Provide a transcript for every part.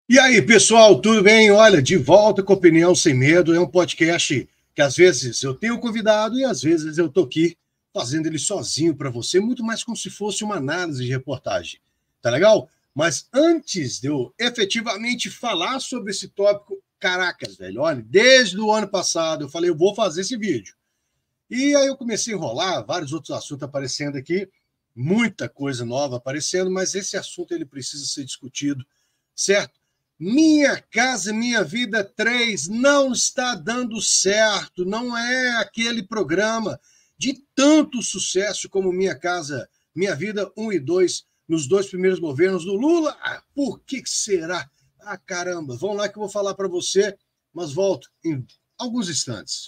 E aí, pessoal, tudo bem? Olha, de volta com Opinião Sem Medo. É um podcast que às vezes eu tenho convidado e às vezes eu tô aqui fazendo ele sozinho para você, muito mais como se fosse uma análise de reportagem. Tá legal? Mas antes de eu efetivamente falar sobre esse tópico, caracas, velho, olha, desde o ano passado eu falei, eu vou fazer esse vídeo. E aí eu comecei a enrolar, vários outros assuntos aparecendo aqui, muita coisa nova aparecendo, mas esse assunto ele precisa ser discutido, certo? Minha Casa Minha Vida 3 não está dando certo, não é aquele programa de tanto sucesso como Minha Casa Minha Vida 1 e 2 nos dois primeiros governos do Lula. Por que será? Caramba, vamos lá que eu vou falar para você, mas volto em alguns instantes.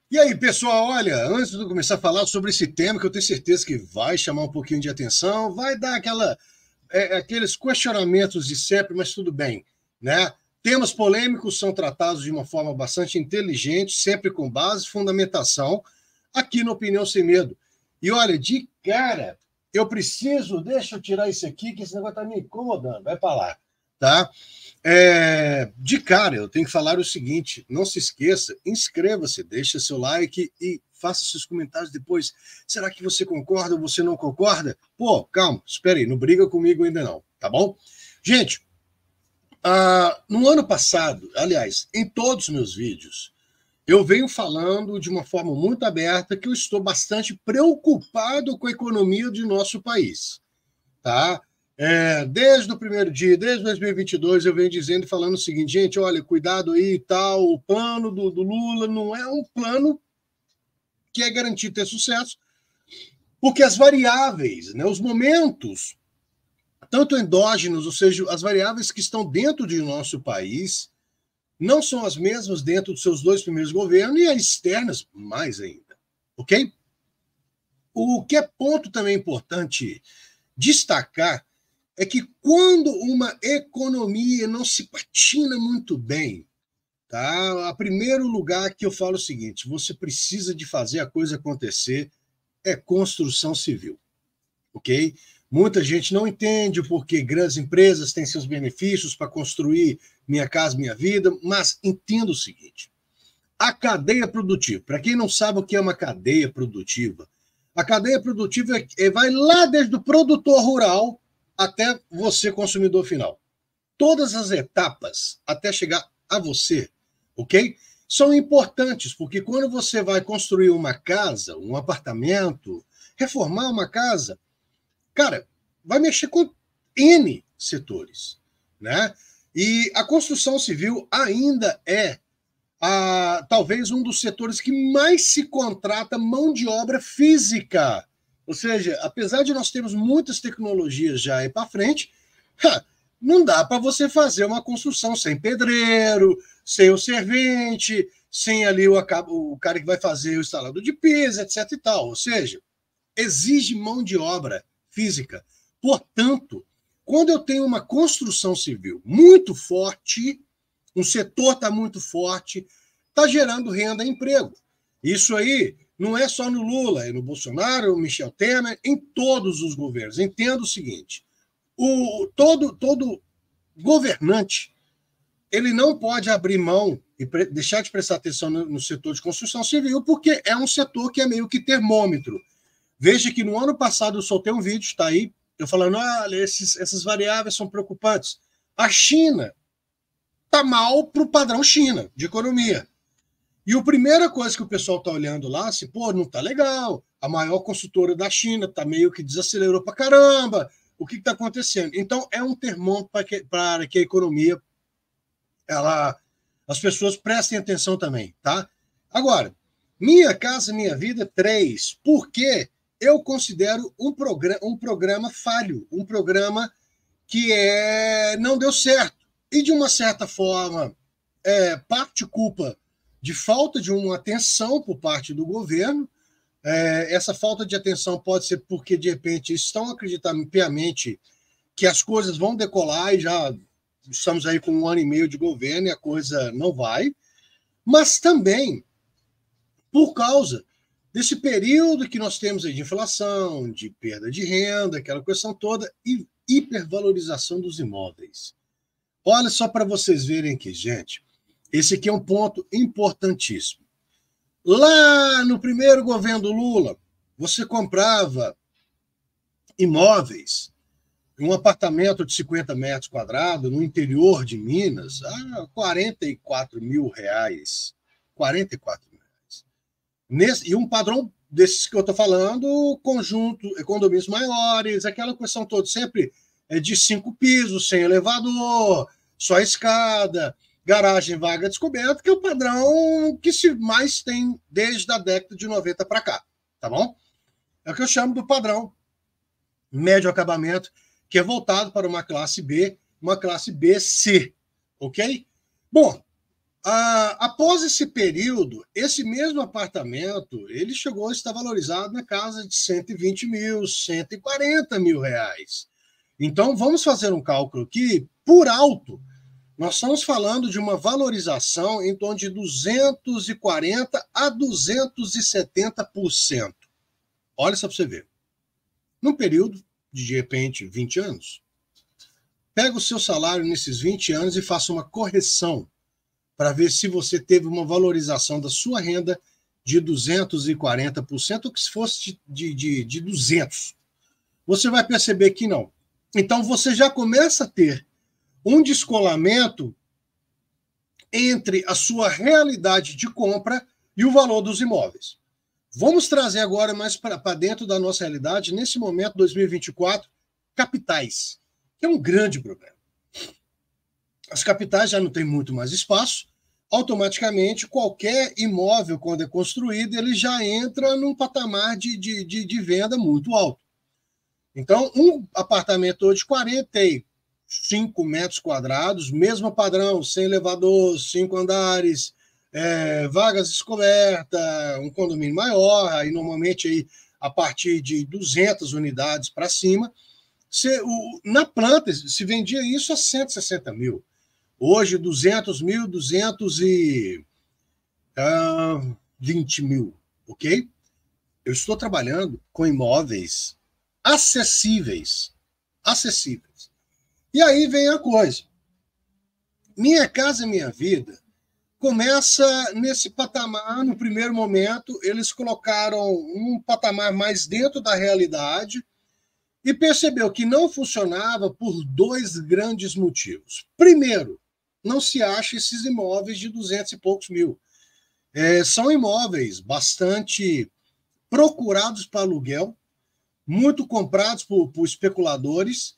E aí, pessoal, olha, antes de eu começar a falar sobre esse tema, que eu tenho certeza que vai chamar um pouquinho de atenção, vai dar aqueles questionamentos de sempre, mas tudo bem, né? Temas polêmicos são tratados de uma forma bastante inteligente, sempre com base e fundamentação, aqui no Opinião Sem Medo. E olha, de cara, deixa eu tirar isso aqui, que esse negócio está me incomodando, vai para lá, tá? De cara, eu tenho que falar o seguinte: não se esqueça, inscreva-se, deixa seu like e faça seus comentários depois. Será que você concorda ou você não concorda? Pô, calma, espera aí, não briga comigo ainda não, tá bom? Gente, no ano passado, aliás, em todos os meus vídeos, eu venho falando de uma forma muito aberta que eu estou bastante preocupado com a economia de nosso país, tá? Desde o primeiro dia, desde 2022, eu venho dizendo e falando o seguinte, gente, olha, cuidado aí e tal, o plano do Lula não é um plano que é garantido ter sucesso, porque as variáveis, né, os momentos, tanto endógenos, ou seja, as variáveis que estão dentro de nosso país, não são as mesmas dentro dos seus dois primeiros governos e as externas mais ainda, ok? O que é ponto também importante destacar é que quando uma economia não se patina muito bem, tá? A primeiro lugar que eu falo o seguinte, você precisa de fazer a coisa acontecer é construção civil, ok? Muita gente não entende porque grandes empresas têm seus benefícios para construir Minha Casa Minha Vida, mas entenda o seguinte, a cadeia produtiva, para quem não sabe o que é uma cadeia produtiva, a cadeia produtiva vai lá desde o produtor rural até você, consumidor final. Todas as etapas até chegar a você, ok? São importantes, porque quando você vai construir uma casa, um apartamento, reformar uma casa, cara, vai mexer com N setores, né? E a construção civil ainda é talvez um dos setores que mais se contrata mão de obra física. Ou seja, apesar de nós termos muitas tecnologias já aí para frente, não dá para você fazer uma construção sem pedreiro, sem o servente, sem ali o cara que vai fazer o instalador de piso, etc. e tal. Ou seja, exige mão de obra física. Portanto, quando eu tenho uma construção civil muito forte, um setor está muito forte, está gerando renda e emprego. Isso aí não é só no Lula, é no Bolsonaro, no Michel Temer, em todos os governos. Entenda o seguinte, todo governante ele não pode abrir mão e deixar de prestar atenção no setor de construção civil, porque é um setor que é meio que termômetro. Veja que no ano passado eu soltei um vídeo, está aí, eu falando, olha, essas variáveis são preocupantes. A China está mal para o padrão China, de economia. E a primeira coisa que o pessoal está olhando lá, assim, pô, não está legal, a maior consultora da China está meio que desacelerou para caramba, o que está acontecendo? Então, é um termômetro para que a economia, as pessoas prestem atenção também, tá? Agora, Minha Casa Minha Vida 3, por quê? Eu considero um programa falho, um programa que não deu certo. E, de uma certa forma, parte culpa de falta de uma atenção por parte do governo. Essa falta de atenção pode ser porque, de repente, estão acreditando piamente que as coisas vão decolar e já estamos aí com 1 ano e meio de governo e a coisa não vai, mas também por causa desse período que nós temos aí de inflação, de perda de renda, aquela questão toda, e hipervalorização dos imóveis. Olha só para vocês verem aqui, gente. Esse aqui é um ponto importantíssimo. Lá no primeiro governo do Lula, você comprava imóveis, um apartamento de 50 metros quadrados no interior de Minas, a 44 mil reais. 44 mil reais. E um padrão desses que eu estou falando, conjunto, condomínios maiores, aquela questão toda, sempre de 5 pisos, sem elevador, só escada, garagem vaga descoberta, que é o padrão que se mais tem desde a década de 90 para cá, tá bom? É o que eu chamo do padrão médio acabamento, que é voltado para uma classe B, uma classe BC, ok? Bom, após esse período, esse mesmo apartamento, ele chegou a estar valorizado na casa de 120 mil, 140 mil reais. Então, vamos fazer um cálculo aqui, por alto, nós estamos falando de uma valorização em torno de 240% a 270%. Olha só para você ver. Num período de repente, 20 anos, pega o seu salário nesses 20 anos e faça uma correção para ver se você teve uma valorização da sua renda de 240%, ou que se fosse de 200%. Você vai perceber que não. Então, você já começa a ter um descolamento entre a sua realidade de compra e o valor dos imóveis. Vamos trazer agora mais para dentro da nossa realidade, nesse momento, 2024, capitais, que é um grande problema. As capitais já não têm muito mais espaço, automaticamente qualquer imóvel, quando é construído, ele já entra num patamar de venda muito alto. Então, um apartamento hoje de 45 metros quadrados, mesmo padrão, sem elevador, 5 andares, vagas descobertas, um condomínio maior, aí normalmente aí, a partir de 200 unidades para cima, na planta se vendia isso a 160 mil. Hoje, 200 mil, 220 mil, ok? Eu estou trabalhando com imóveis acessíveis. E aí vem a coisa. Minha Casa Minha Vida começa nesse patamar, no primeiro momento, eles colocaram um patamar mais dentro da realidade e percebeu que não funcionava por 2 grandes motivos. Primeiro, não se acha esses imóveis de 200 e poucos mil. São imóveis bastante procurados para aluguel, muito comprados por especuladores,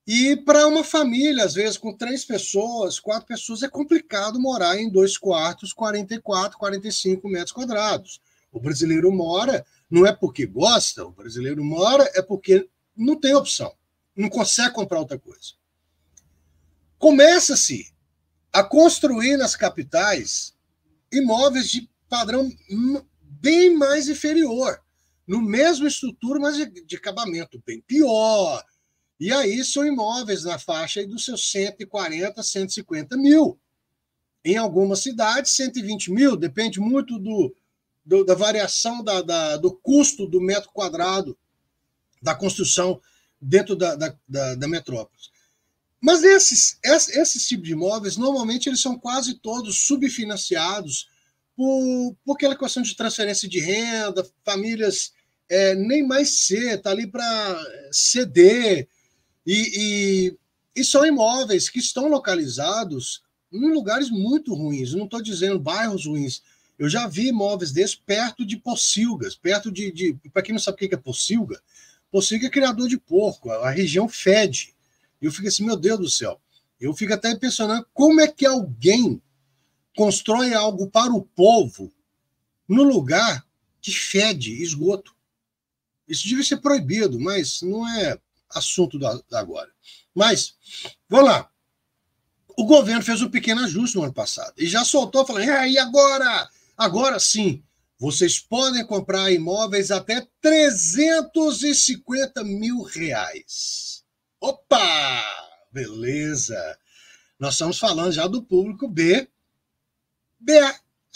e para uma família, às vezes com 3 pessoas, 4 pessoas, é complicado morar em 2 quartos, 44, 45 metros quadrados. O brasileiro mora, não é porque gosta, o brasileiro mora é porque não tem opção, não consegue comprar outra coisa. Começa-se a construir nas capitais imóveis de padrão bem mais inferior, no mesmo estrutura, mas de acabamento bem pior. E aí são imóveis na faixa aí dos seus 140, 150 mil. Em algumas cidades, 120 mil, depende muito da variação do custo do metro quadrado da construção dentro da metrópole. Mas esses tipos de imóveis, normalmente, eles são quase todos subfinanciados por aquela questão de transferência de renda, famílias nem mais C, está ali para ceder, e são imóveis que estão localizados em lugares muito ruins, não estou dizendo bairros ruins. Eu já vi imóveis desses perto de pocilgas, perto para quem não sabe o que é pocilga, pocilga é criador de porco, a região fede. E eu fico assim, meu Deus do céu, eu fico até impressionado como é que alguém constrói algo para o povo no lugar que fede esgoto. Isso devia ser proibido, mas não é assunto da agora. Mas, vamos lá. O governo fez um pequeno ajuste no ano passado e já soltou, falando, e agora? Agora sim, vocês podem comprar imóveis até 350 mil reais. Opa! Beleza! Nós estamos falando já do público B. B,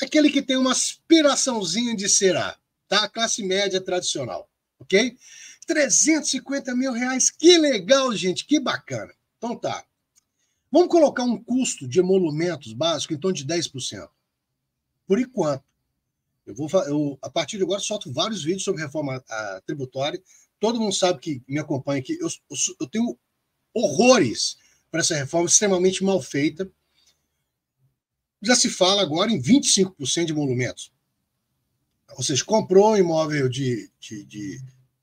aquele que tem uma aspiraçãozinha de ser A, tá? A classe média tradicional, ok? 350 mil reais, que legal, gente, que bacana. Então tá. Vamos colocar um custo de emolumentos básico em torno de 10%. Por enquanto. A partir de agora, solto vários vídeos sobre reforma tributária. Todo mundo sabe que me acompanha aqui. Eu tenho horrores para essa reforma extremamente mal feita. Já se fala agora em 25% de emolumentos. Ou seja, comprou um imóvel de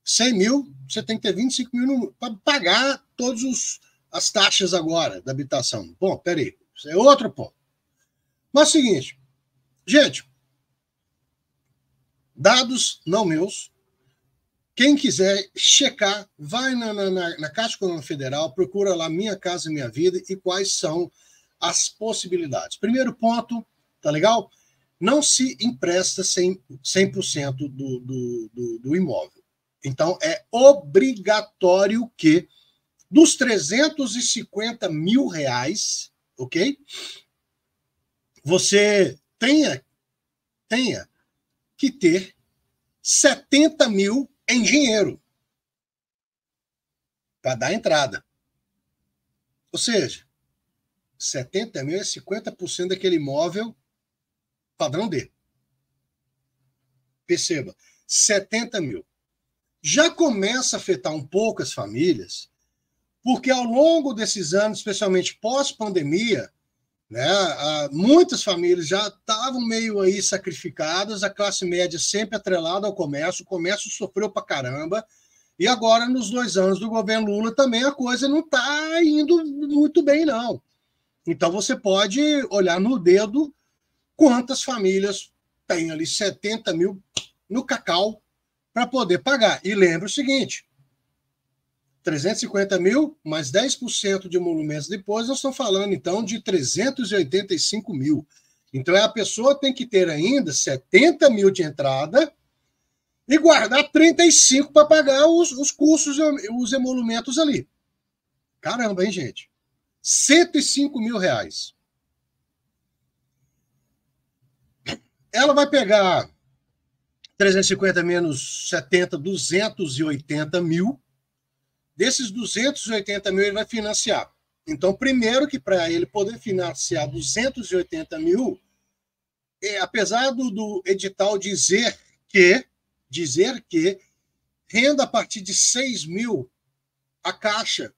100 mil, você tem que ter 25 mil para pagar todas as taxas agora da habitação. Bom, peraí, isso é outro ponto. Mas é o seguinte, gente, dados não meus, quem quiser checar, vai na Caixa Econômica Federal, procura lá Minha Casa Minha Vida e quais são as possibilidades. Primeiro ponto, tá legal? Não se empresta 100% do imóvel. Então, é obrigatório que dos 350 mil reais, ok? Você tenha que ter 70 mil em dinheiro para dar entrada. Ou seja, 70 mil é 50% daquele imóvel padrão D. Perceba, 70 mil. Já começa a afetar um pouco as famílias, porque ao longo desses anos, especialmente pós-pandemia, né, muitas famílias já estavam meio aí sacrificadas, a classe média sempre atrelada ao comércio, o comércio sofreu pra caramba, e agora, nos 2 anos do governo Lula, também a coisa não está indo muito bem, não. Então, você pode olhar no dedo quantas famílias têm ali 70 mil no cacau para poder pagar. E lembre o seguinte, 350 mil mais 10% de emolumentos depois, nós estamos falando, então, de 385 mil. Então, a pessoa tem que ter ainda 70 mil de entrada e guardar 35 para pagar os custos, os emolumentos ali. Caramba, hein, gente? 105 mil reais. Ela vai pegar 350 menos 70, 280 mil. Desses 280 mil, ele vai financiar. Então, primeiro que para ele poder financiar 280 mil, apesar do edital dizer que renda a partir de 6 mil, a Caixa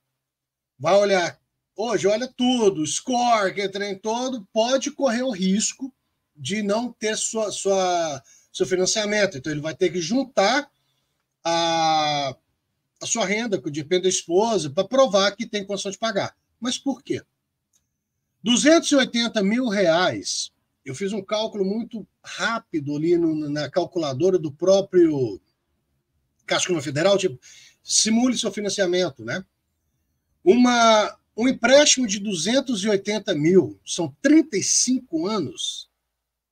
vai olhar, hoje olha tudo, score, que trem todo, pode correr o risco de não ter seu financiamento. Então, ele vai ter que juntar a sua renda, que depende da esposa, para provar que tem condição de pagar. Mas por quê? 280 mil reais, eu fiz um cálculo muito rápido ali na calculadora do próprio Caixa Econômica Federal, tipo, simule seu financiamento, né? Um empréstimo de 280 mil, são 35 anos,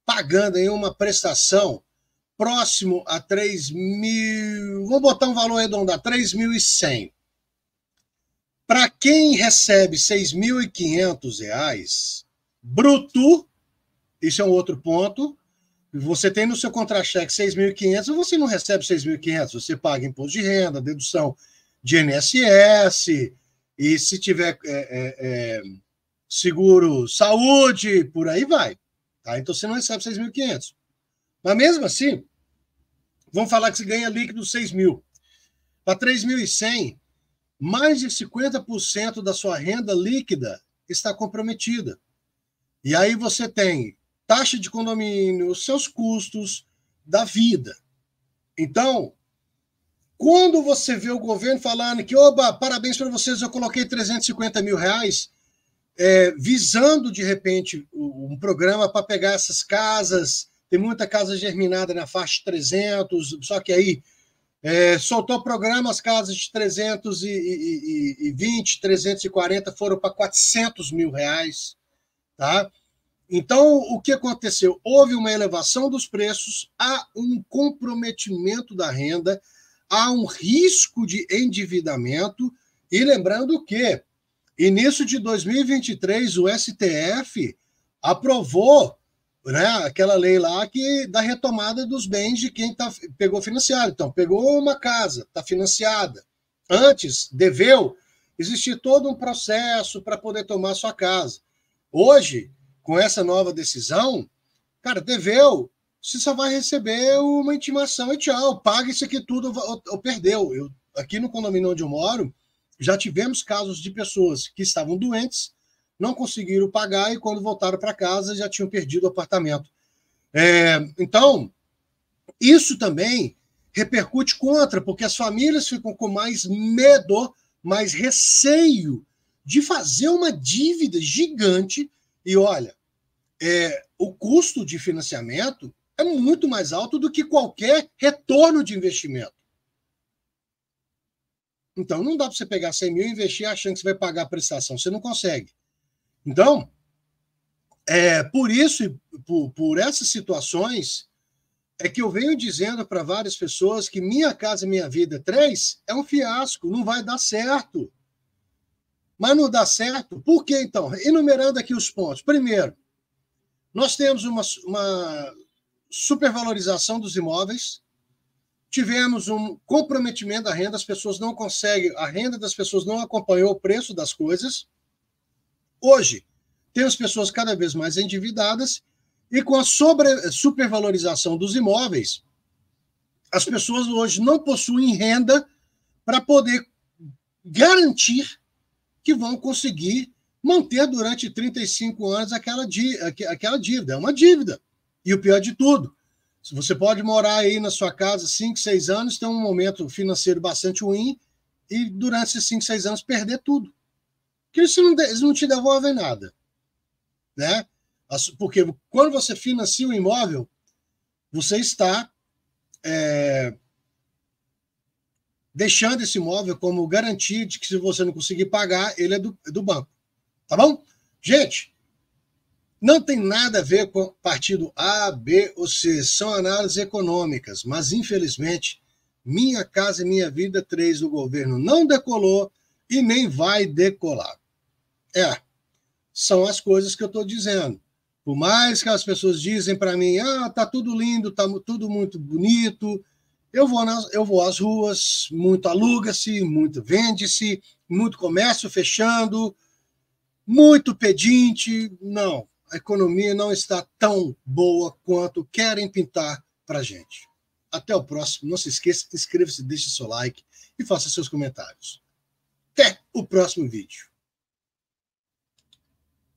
pagando em uma prestação próximo a 3 mil, vamos botar um valor redondo, a 3.100. Para quem recebe 6.500 reais, bruto, isso é um outro ponto, você tem no seu contra-cheque 6.500, você não recebe 6.500, você paga imposto de renda, dedução de INSS, e se tiver seguro saúde, por aí vai. Tá? Então você não recebe 6.500. Mas mesmo assim, vamos falar que você ganha líquido 6 mil. Para 3.100, mais de 50% da sua renda líquida está comprometida. E aí você tem taxa de condomínio, os seus custos da vida. Então, quando você vê o governo falando que, oba, parabéns para vocês, eu coloquei 350 mil reais, visando, de repente, um programa para pegar essas casas, tem muita casa germinada na faixa de 300, só que aí Soltou o programa, as casas de 320, 340 foram para 400 mil reais. Tá? Então, o que aconteceu? Houve uma elevação dos preços, há um comprometimento da renda, há um risco de endividamento, e lembrando que, início de 2023, o STF aprovou, né, aquela lei lá da retomada dos bens de quem pegou financiado. Então, pegou uma casa, está financiada. Antes, deveu, existia todo um processo para poder tomar sua casa. Hoje, com essa nova decisão, cara, deveu, você só vai receber uma intimação e tchau, paga isso aqui tudo ou perdeu. Aqui no condomínio onde eu moro, já tivemos casos de pessoas que estavam doentes, não conseguiram pagar e quando voltaram para casa já tinham perdido o apartamento. Então, isso também repercute contra, porque as famílias ficam com mais medo, mais receio de fazer uma dívida gigante. E olha, o custo de financiamento é muito mais alto do que qualquer retorno de investimento. Então, não dá para você pegar 100 mil e investir achando que você vai pagar a prestação. Você não consegue. Então, por isso, por essas situações, é que eu venho dizendo para várias pessoas que Minha Casa Minha Vida 3 é um fiasco, não vai dar certo. Mas não dá certo, por quê, então? Enumerando aqui os pontos. Primeiro, nós temos uma supervalorização dos imóveis, tivemos um comprometimento da renda, as pessoas não conseguem, a renda das pessoas não acompanhou o preço das coisas. Hoje, temos pessoas cada vez mais endividadas e com a supervalorização dos imóveis, as pessoas hoje não possuem renda para poder garantir que vão conseguir manter durante 35 anos aquela dívida. É uma dívida. E o pior de tudo, você pode morar aí na sua casa 5, 6 anos, ter um momento financeiro bastante ruim e durante esses 5, 6 anos perder tudo. Porque eles não te devolvem nada. Né? Porque quando você financia o imóvel, você está deixando esse imóvel como garantia de que se você não conseguir pagar, ele é do banco. Tá bom? Gente, não tem nada a ver com partido A, B ou C, são análises econômicas, mas infelizmente Minha Casa Minha Vida 3 do governo não decolou e nem vai decolar. São as coisas que eu estou dizendo. Por mais que as pessoas dizem para mim, tá tudo lindo, tá tudo muito bonito, eu vou às ruas, muito aluga-se, muito vende-se, muito comércio fechando, muito pedinte. Não, a economia não está tão boa quanto querem pintar para a gente. Até o próximo. Não se esqueça, inscreva-se, deixe seu like e faça seus comentários. Até o próximo vídeo.